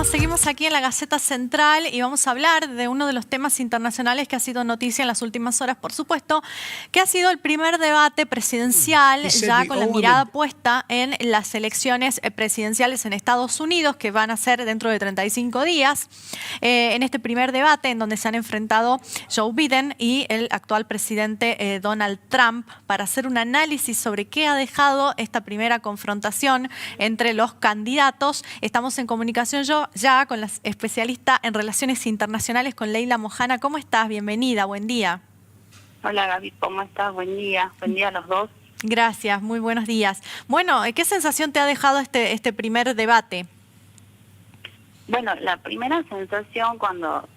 seguimos aquí en la Gaceta Central y vamos a hablar de uno de los temas internacionales que ha sido noticia en las últimas horas, por supuesto, que ha sido el primer debate presidencial, ya con la mirada puesta en las elecciones presidenciales en Estados Unidos, que van a ser dentro de 35 días. En este primer debate, en donde se han enfrentado Joe Biden y el actual presidente Donald Trump, para hacer un análisis sobre qué ha dejado esta primera confrontación entre los candidatos. Estamos en comunicación ya con la especialista en relaciones internacionales, con Leila Mojana. ¿Cómo estás? Bienvenida, buen día. Hola Gaby, ¿cómo estás? Buen día a los dos. Gracias, muy buenos días. Bueno, ¿qué sensación te ha dejado este primer debate? Bueno, la primera sensación cuando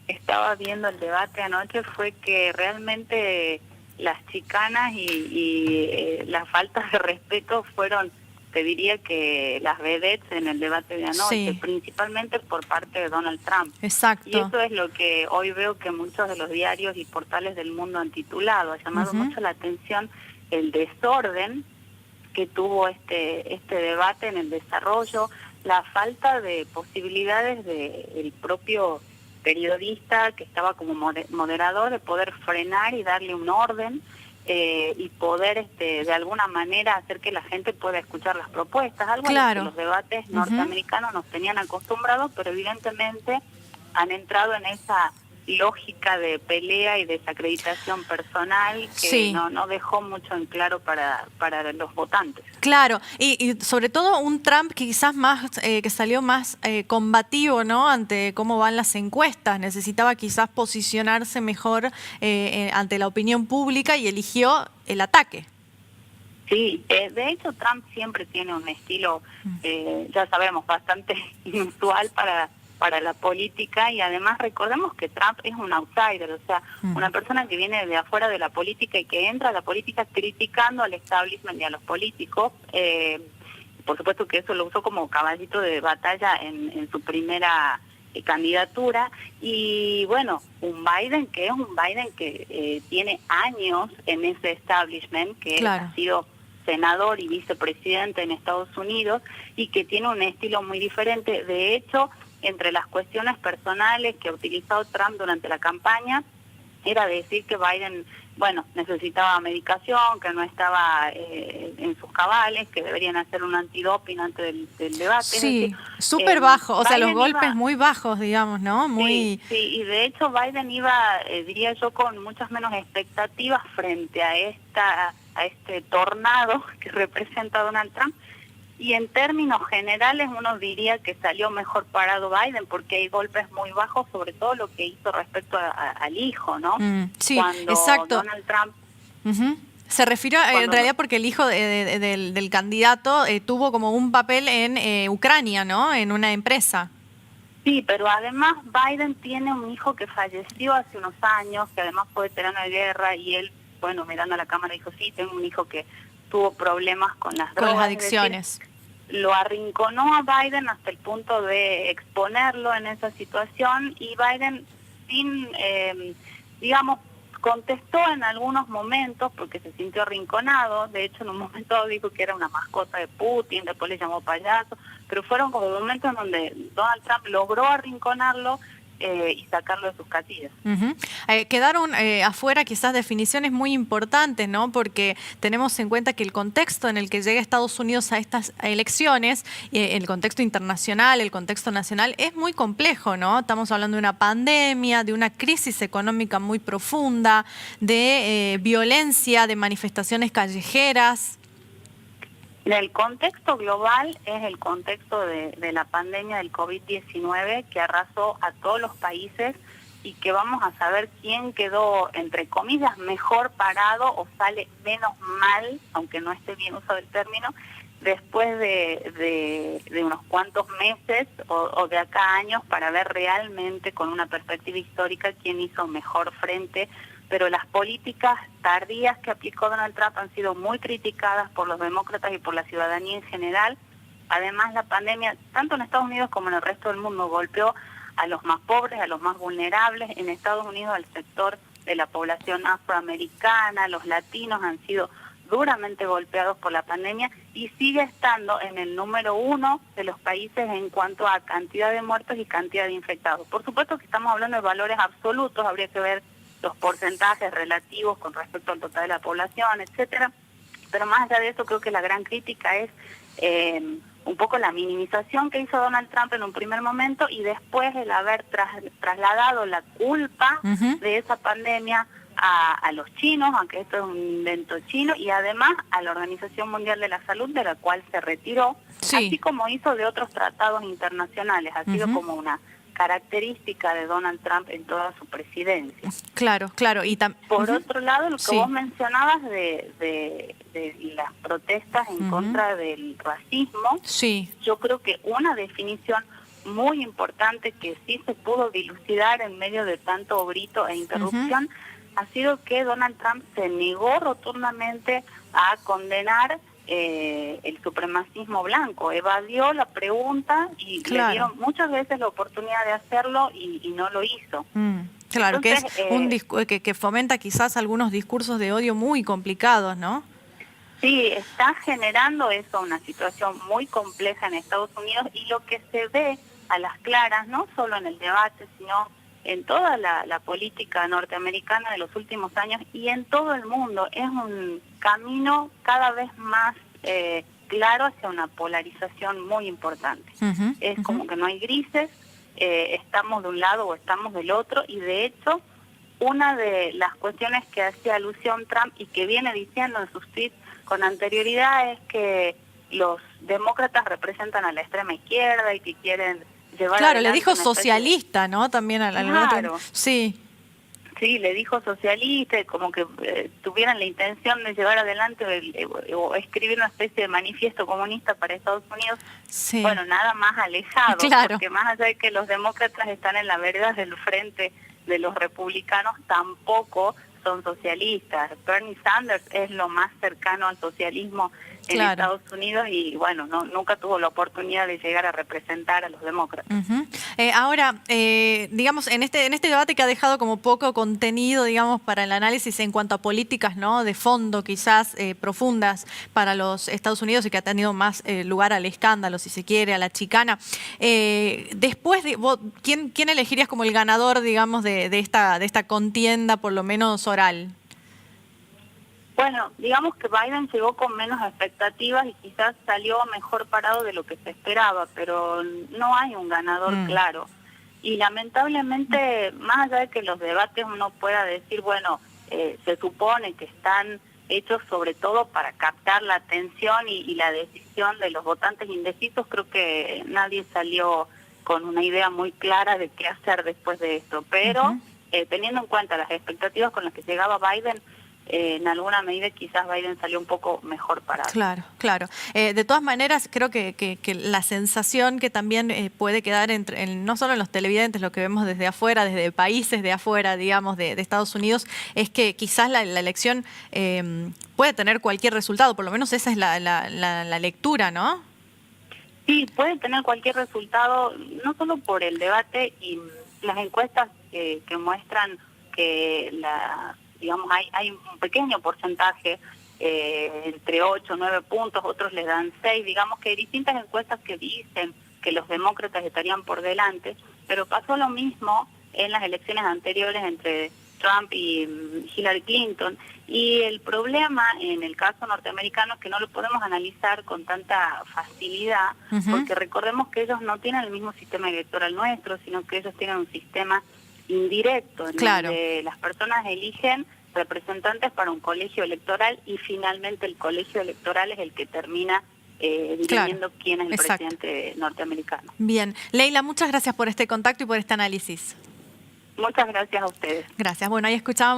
estaba viendo el debate anoche fue que realmente las chicanas y las faltas de respeto fueron, te diría que las vedettes en el debate de anoche, Sí. Principalmente por parte de Donald Trump. Exacto. Y eso es lo que hoy veo que muchos de los diarios y portales del mundo han titulado. Ha llamado mucho la atención el desorden que tuvo este debate en el desarrollo, la falta de posibilidades del propio periodista que estaba como moderador de poder frenar y darle un orden y poder de alguna manera hacer que la gente pueda escuchar las propuestas, algo a lo que los debates norteamericanos nos tenían acostumbrados, pero evidentemente han entrado en esa lógica de pelea y desacreditación personal que no dejó mucho en claro para los votantes. Claro, y sobre todo un Trump que quizás más que salió más combativo, ¿no? Ante cómo van las encuestas, necesitaba quizás posicionarse mejor ante la opinión pública y eligió el ataque. Sí, de hecho Trump siempre tiene un estilo, ya sabemos, bastante inusual para la política, y además recordemos que Trump es un outsider, o sea, una persona que viene de afuera de la política y que entra a la política criticando al establishment y a los políticos. Por supuesto que eso lo usó como caballito de batalla en su primera candidatura. Y bueno, un Biden que tiene años en ese establishment, que ha sido senador y vicepresidente en Estados Unidos y que tiene un estilo muy diferente. De hecho, entre las cuestiones personales que ha utilizado Trump durante la campaña, era decir que Biden, necesitaba medicación, que no estaba en sus cabales, que deberían hacer un antidoping antes del debate. Sí, súper bajo, o sea, los golpes muy bajos, digamos, ¿no? Sí, y de hecho Biden iba, diría yo, con muchas menos expectativas frente a este tornado que representa Donald Trump. Y en términos generales uno diría que salió mejor parado Biden, porque hay golpes muy bajos, sobre todo lo que hizo respecto al hijo, ¿no? Sí, cuando exacto. Donald Trump... Se refirió en realidad porque el hijo del candidato tuvo como un papel en Ucrania, ¿no? En una empresa. Sí, pero además Biden tiene un hijo que falleció hace unos años, que además fue veterano de guerra, y él, mirando a la cámara dijo, sí, tengo un hijo que tuvo problemas con las drogas. Con las adicciones. Es decir, lo arrinconó a Biden hasta el punto de exponerlo en esa situación, y Biden, contestó en algunos momentos porque se sintió arrinconado. De hecho, en un momento dijo que era una mascota de Putin, después le llamó payaso, pero fueron como momentos en donde Donald Trump logró arrinconarlo y sacarlo de sus casillas. Quedaron afuera quizás definiciones muy importantes, ¿no? Porque tenemos en cuenta que el contexto en el que llega Estados Unidos a estas elecciones, el contexto internacional, el contexto nacional, es muy complejo, ¿no? Estamos hablando de una pandemia, de una crisis económica muy profunda, de violencia, de manifestaciones callejeras. El contexto global es el contexto de la pandemia del COVID-19 que arrasó a todos los países, y que vamos a saber quién quedó, entre comillas, mejor parado o sale menos mal, aunque no esté bien usado el término, después de unos cuantos meses o de acá a años, para ver realmente con una perspectiva histórica quién hizo mejor frente. Pero las políticas tardías que aplicó Donald Trump han sido muy criticadas por los demócratas y por la ciudadanía en general. Además, la pandemia, tanto en Estados Unidos como en el resto del mundo, golpeó a los más pobres, a los más vulnerables. En Estados Unidos, al sector de la población afroamericana, los latinos han sido duramente golpeados por la pandemia y sigue estando en el número 1 de los países en cuanto a cantidad de muertos y cantidad de infectados. Por supuesto que estamos hablando de valores absolutos, habría que ver los porcentajes relativos con respecto al total de la población, etcétera. Pero más allá de eso, creo que la gran crítica es un poco la minimización que hizo Donald Trump en un primer momento y después el haber trasladado la culpa de esa pandemia a los chinos, aunque esto es un invento chino, y además a la Organización Mundial de la Salud, de la cual se retiró, así como hizo de otros tratados internacionales. Ha sido como una característica de Donald Trump en toda su presidencia. Claro, claro. Y por otro lado, lo que vos mencionabas de las protestas en contra del racismo, yo creo que una definición muy importante que sí se pudo dilucidar en medio de tanto grito e interrupción ha sido que Donald Trump se negó rotundamente a condenar el supremacismo blanco, evadió la pregunta y le dieron muchas veces la oportunidad de hacerlo y no lo hizo. Claro, entonces, que es que fomenta quizás algunos discursos de odio muy complicados, ¿no? Sí, está generando eso, una situación muy compleja en Estados Unidos, y lo que se ve a las claras, no solo en el debate, sino en toda la política norteamericana de los últimos años y en todo el mundo, es un camino cada vez más claro hacia una polarización muy importante. Es como que no hay grises, estamos de un lado o estamos del otro, y de hecho una de las cuestiones que hacía alusión Trump y que viene diciendo en sus tweets con anterioridad es que los demócratas representan a la extrema izquierda y que quieren llevar le dijo socialista, ¿no? También al otro. Sí, le dijo socialista, como que tuvieran la intención de llevar adelante o escribir una especie de manifiesto comunista para Estados Unidos. Bueno, nada más alejado, porque más allá de que los demócratas están en la vereda del frente de los republicanos, tampoco son socialistas. Bernie Sanders es lo más cercano al socialismo en Estados Unidos y bueno, nunca tuvo la oportunidad de llegar a representar a los demócratas. Ahora, digamos, en este debate que ha dejado como poco contenido, digamos, para el análisis en cuanto a políticas, ¿no?, de fondo, quizás profundas para los Estados Unidos y que ha tenido más lugar al escándalo, si se quiere, a la chicana. Después de ¿quién elegirías como el ganador, digamos, de esta contienda, por lo menos oral? Bueno, digamos que Biden llegó con menos expectativas y quizás salió mejor parado de lo que se esperaba, pero no hay un ganador claro. Y lamentablemente, más allá de que los debates uno pueda decir, bueno, se supone que están hechos sobre todo para captar la atención y la decisión de los votantes indecisos, creo que nadie salió con una idea muy clara de qué hacer después de esto. Pero teniendo en cuenta las expectativas con las que llegaba Biden, en alguna medida quizás Biden salió un poco mejor parado. Claro. De todas maneras, creo que la sensación que también puede quedar no solo en los televidentes, lo que vemos desde afuera, desde países de afuera, digamos, de Estados Unidos, es que quizás la elección puede tener cualquier resultado, por lo menos esa es la lectura, ¿no? Sí, puede tener cualquier resultado, no solo por el debate y las encuestas que muestran que digamos, hay un pequeño porcentaje, entre 8 o 9 puntos, otros les dan 6, digamos que hay distintas encuestas que dicen que los demócratas estarían por delante, pero pasó lo mismo en las elecciones anteriores entre Trump y Hillary Clinton, y el problema en el caso norteamericano es que no lo podemos analizar con tanta facilidad, porque recordemos que ellos no tienen el mismo sistema electoral nuestro, sino que ellos tienen un sistema indirecto, en donde las personas eligen representantes para un colegio electoral y finalmente el colegio electoral es el que termina dirigiendo quién es el presidente norteamericano. Bien. Leila, muchas gracias por este contacto y por este análisis. Muchas gracias a ustedes. Gracias. Bueno, ahí escuchábamos